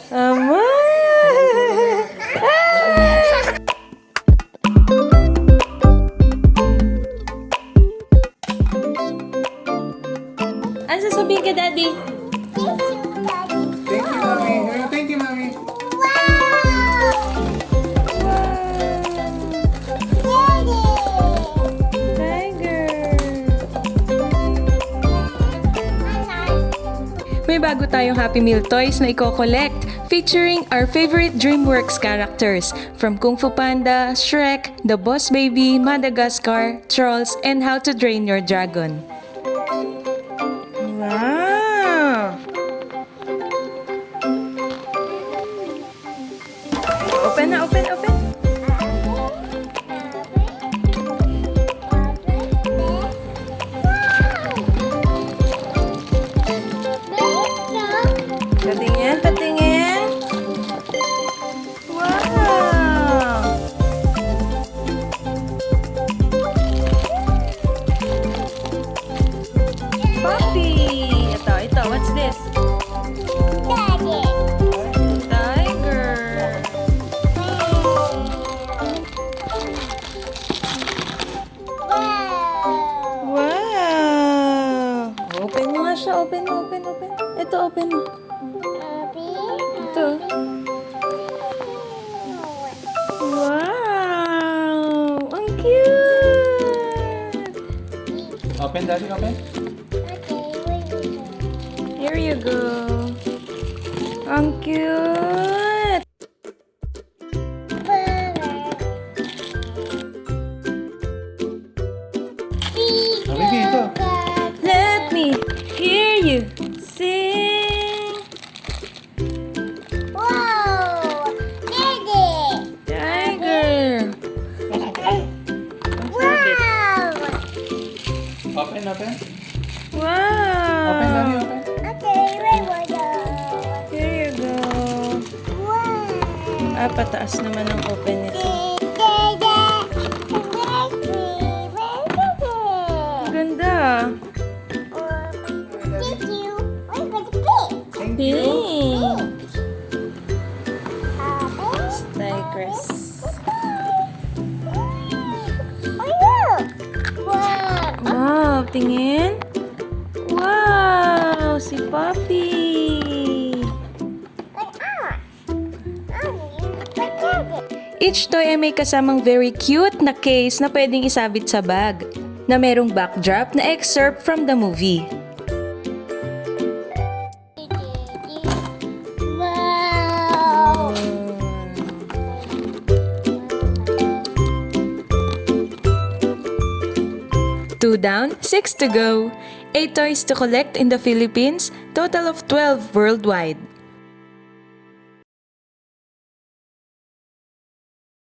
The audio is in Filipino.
Ama! Ano sasabihin ka, Daddy? Thank you, Mommy. Thank you, Mommy. May bago tayong Happy Meal toys na i-collect featuring our favorite DreamWorks characters from Kung Fu Panda, Shrek, The Boss Baby, Madagascar, Trolls, and How to Train Your Dragon. Wow! Open na, open, open. Patingin, patingin. Wow! Puppy! Ito, what's this? Tiger! Wow! Open mo nga siya, open mo, open. Ito, open mo. Ito. Wow! Ang cute! Open, Daddy, open. Here you go. Ang cute! Mommy, ito. Let me hear you sing. Tiger! Open, open. Wow! Open, Daddy, open. Here you go. Pataas naman ang open nito. Ganda. Thank Pink. you. Tigress. Wow, tingin. Wow, si Poppy. Each toy ay may kasamang very cute na case na pwedeng isabit sa bag, na merong backdrop na excerpt from the movie. Two down, 6 to go. 8 toys to collect in the Philippines, total of 12 worldwide.